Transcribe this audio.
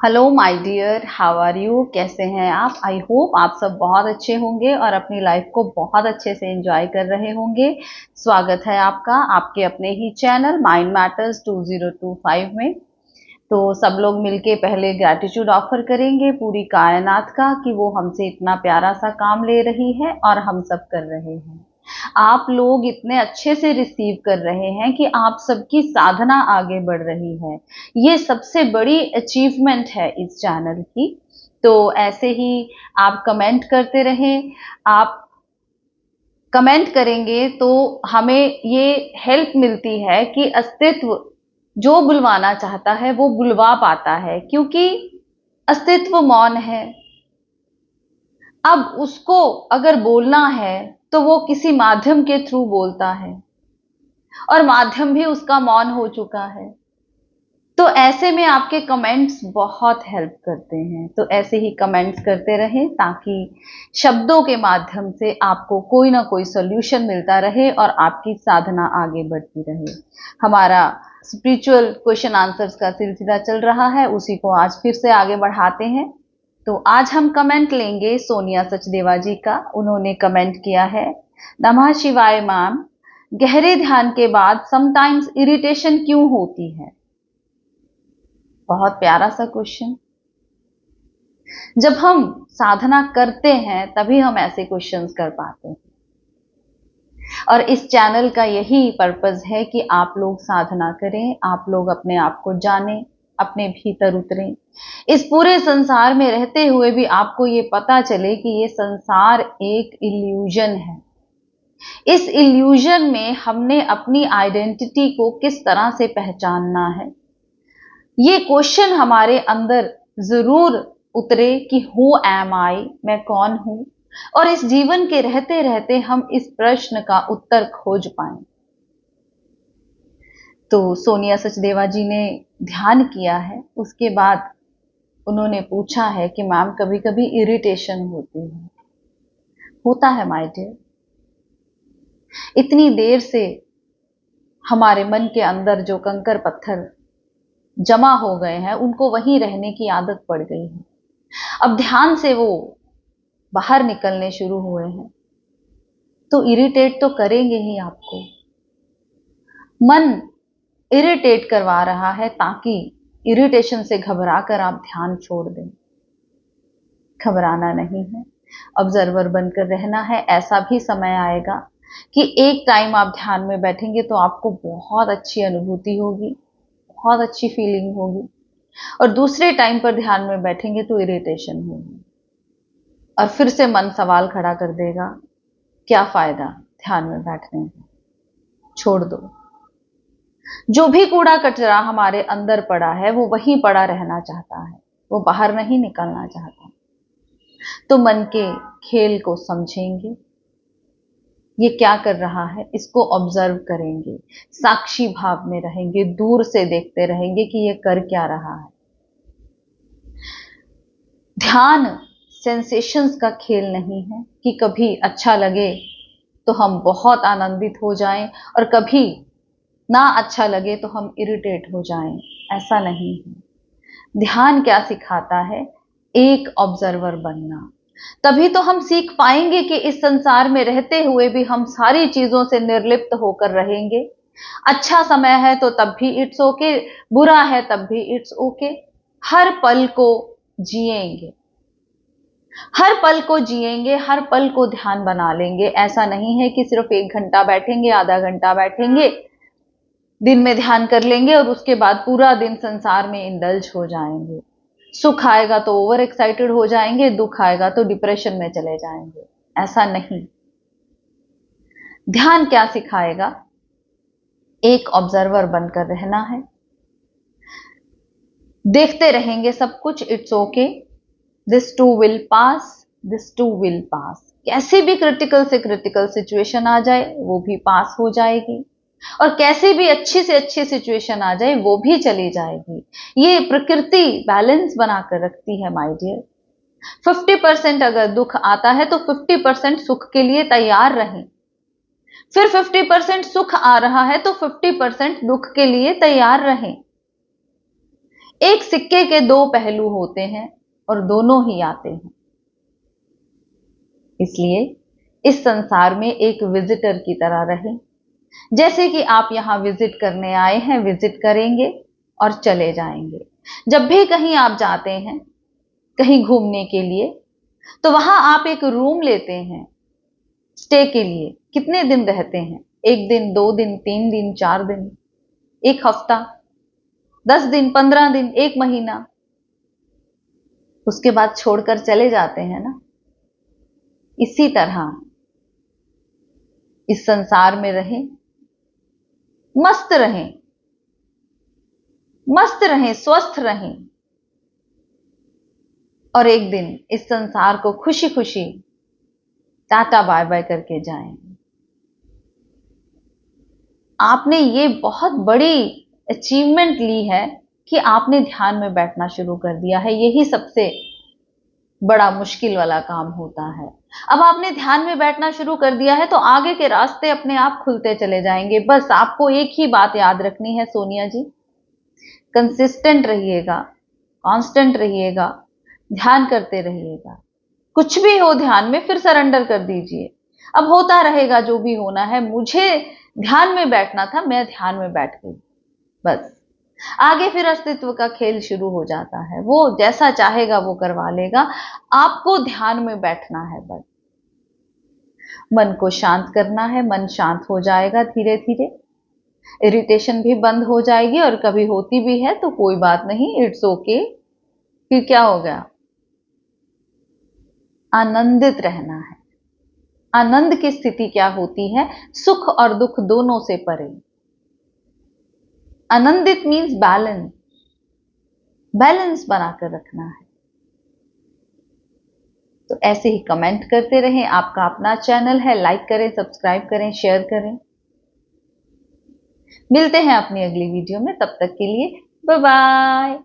Hello my dear, how are you? कैसे हैं आप? आई होप आप सब बहुत अच्छे होंगे और अपनी लाइफ को बहुत अच्छे से एंजॉय कर रहे होंगे। स्वागत है आपका आपके अपने ही चैनल माइंड मैटर्स 2025 में। तो सब लोग मिलके पहले ग्रैटिट्यूड ऑफर करेंगे पूरी कायनात का कि वो हमसे इतना प्यारा सा काम ले रही है और हम सब कर रहे हैं। आप लोग इतने अच्छे से रिसीव कर रहे हैं कि आप सबकी साधना आगे बढ़ रही है। ये सबसे बड़ी अचीवमेंट है इस चैनल की। तो ऐसे ही आप कमेंट करते रहें। आप कमेंट करेंगे तो हमें ये हेल्प मिलती है कि अस्तित्व जो बुलवाना चाहता है वो बुलवा पाता है, क्योंकि अस्तित्व मौन है। अब उसको अगर बोलना है तो वो किसी माध्यम के थ्रू बोलता है और माध्यम भी उसका मौन हो चुका है। तो ऐसे में आपके कमेंट्स बहुत हेल्प करते हैं। तो ऐसे ही कमेंट्स करते रहें ताकि शब्दों के माध्यम से आपको कोई ना कोई सॉल्यूशन मिलता रहे और आपकी साधना आगे बढ़ती रहे। हमारा स्पिरिचुअल क्वेश्चन आंसर्स का सिलसिला चल रहा है, उसी को आज फिर से आगे बढ़ाते हैं। तो आज हम कमेंट लेंगे सोनिया सचदेवा जी का। उन्होंने कमेंट किया है, नमः शिवाय मैम, गहरे ध्यान के बाद समटाइम्स इरिटेशन क्यों होती है? बहुत प्यारा सा क्वेश्चन। जब हम साधना करते हैं तभी हम ऐसे क्वेश्चंस कर पाते हैं, और इस चैनल का यही पर्पस है कि आप लोग साधना करें, आप लोग अपने आप को जानें, अपने भीतर उतरें। इस पूरे संसार में रहते हुए भी आपको ये पता चले कि ये संसार एक इल्यूजन है। इस इल्यूजन में हमने अपनी आइडेंटिटी को किस तरह से पहचानना है, ये क्वेश्चन हमारे अंदर जरूर उतरे कि हु एम आई, मैं कौन हूं, और इस जीवन के रहते रहते हम इस प्रश्न का उत्तर खोज पाए। तो सोनिया सचदेवा जी ने ध्यान किया है, उसके बाद उन्होंने पूछा है कि मैम कभी कभी इरिटेशन होती है। होता है माय डियर। इतनी देर से हमारे मन के अंदर जो कंकर पत्थर जमा हो गए हैं उनको वहीं रहने की आदत पड़ गई है। अब ध्यान से वो बाहर निकलने शुरू हुए हैं तो इरिटेट तो करेंगे ही आपको। मन इरिटेट करवा रहा है ताकि इरिटेशन से घबरा कर आप ध्यान छोड़ दें। घबराना नहीं है, ऑब्जर्वर बनकर रहना है। ऐसा भी समय आएगा कि एक टाइम आप ध्यान में बैठेंगे तो आपको बहुत अच्छी अनुभूति होगी, बहुत अच्छी फीलिंग होगी, और दूसरे टाइम पर ध्यान में बैठेंगे तो इरिटेशन होगी और फिर से मन सवाल खड़ा कर देगा, क्या फायदा ध्यान में बैठने का, छोड़ दो। जो भी कूड़ा कचरा हमारे अंदर पड़ा है वो वहीं पड़ा रहना चाहता है, वो बाहर नहीं निकलना चाहता। तो मन के खेल को समझेंगे, ये क्या कर रहा है इसको ऑब्जर्व करेंगे, साक्षी भाव में रहेंगे, दूर से देखते रहेंगे कि ये कर क्या रहा है। ध्यान सेंसेशंस का खेल नहीं है कि कभी अच्छा लगे तो हम बहुत आनंदित हो जाएं और कभी ना अच्छा लगे तो हम इरिटेट हो जाएं। ऐसा नहीं है। ध्यान क्या सिखाता है? एक ऑब्जर्वर बनना। तभी तो हम सीख पाएंगे कि इस संसार में रहते हुए भी हम सारी चीजों से निर्लिप्त होकर रहेंगे। अच्छा समय है तो तब भी इट्स ओके, बुरा है तब भी इट्स ओके। हर पल को जिएंगे, हर पल को जिएंगे, हर पल को ध्यान बना लेंगे। ऐसा नहीं है कि सिर्फ 1 घंटा बैठेंगे, आधा घंटा बैठेंगे, दिन में ध्यान कर लेंगे और उसके बाद पूरा दिन संसार में इंडल्ज हो जाएंगे। सुख आएगा तो ओवर एक्साइटेड हो जाएंगे, दुख आएगा तो डिप्रेशन में चले जाएंगे। ऐसा नहीं। ध्यान क्या सिखाएगा? एक ऑब्जर्वर बनकर रहना है। देखते रहेंगे सब कुछ, it's okay, this too will pass, this too will pass. कैसी भी क्रिटिकल से क्रिटिकल सिचुएशन आ जाए वो भी पास हो जाएगी, और कैसी भी अच्छी से अच्छी सिचुएशन आ जाए वो भी चली जाएगी। ये प्रकृति बैलेंस बनाकर रखती है माय डियर। 50% अगर दुख आता है तो 50% सुख के लिए तैयार रहें। फिर 50% सुख आ रहा है तो 50% दुख के लिए तैयार रहें। एक सिक्के के दो पहलू होते हैं और दोनों ही आते हैं। इसलिए इस संसार में एक विजिटर की तरह रहें। जैसे कि आप यहां विजिट करने आए हैं, विजिट करेंगे और चले जाएंगे। जब भी कहीं आप जाते हैं, कहीं घूमने के लिए, तो वहां आप एक रूम लेते हैं स्टे के लिए। कितने दिन रहते हैं? 1 दिन, 2 दिन, 3 दिन, 4 दिन, 1 हफ्ता, 10 दिन, 15 दिन, 1 महीना। उसके बाद छोड़कर चले जाते हैं ना। इसी तरह इस संसार में रहें, मस्त रहें, मस्त रहें, स्वस्थ रहें, और एक दिन इस संसार को खुशी खुशी टाटा बाय बाय करके जाएं। आपने ये बहुत बड़ी अचीवमेंट ली है कि आपने ध्यान में बैठना शुरू कर दिया है। यही सबसे बड़ा मुश्किल वाला काम होता है। अब आपने ध्यान में बैठना शुरू कर दिया है तो आगे के रास्ते अपने आप खुलते चले जाएंगे। बस आपको एक ही बात याद रखनी है सोनिया जी, कंसिस्टेंट रहिएगा, कांस्टेंट रहिएगा, ध्यान करते रहिएगा। कुछ भी हो ध्यान में, फिर सरेंडर कर दीजिए। अब होता रहेगा जो भी होना है। मुझे ध्यान में बैठना था, मैं ध्यान में बैठ गई, बस। आगे फिर अस्तित्व का खेल शुरू हो जाता है। वो जैसा चाहेगा वो करवा लेगा। आपको ध्यान में बैठना है बस। मन को शांत करना है, मन शांत हो जाएगा धीरे धीरे। इरिटेशन भी बंद हो जाएगी, और कभी होती भी है तो कोई बात नहीं, इट्स ओके। फिर क्या हो गया? आनंदित रहना है। आनंद की स्थिति क्या होती है? सुख और दुख दोनों से परे। आनंदित मीन्स बैलेंस, बैलेंस बनाकर रखना है। तो ऐसे ही कमेंट करते रहें। आपका अपना चैनल है, लाइक करें, सब्सक्राइब करें, शेयर करें। मिलते हैं अपनी अगली वीडियो में, तब तक के लिए बाय बाय।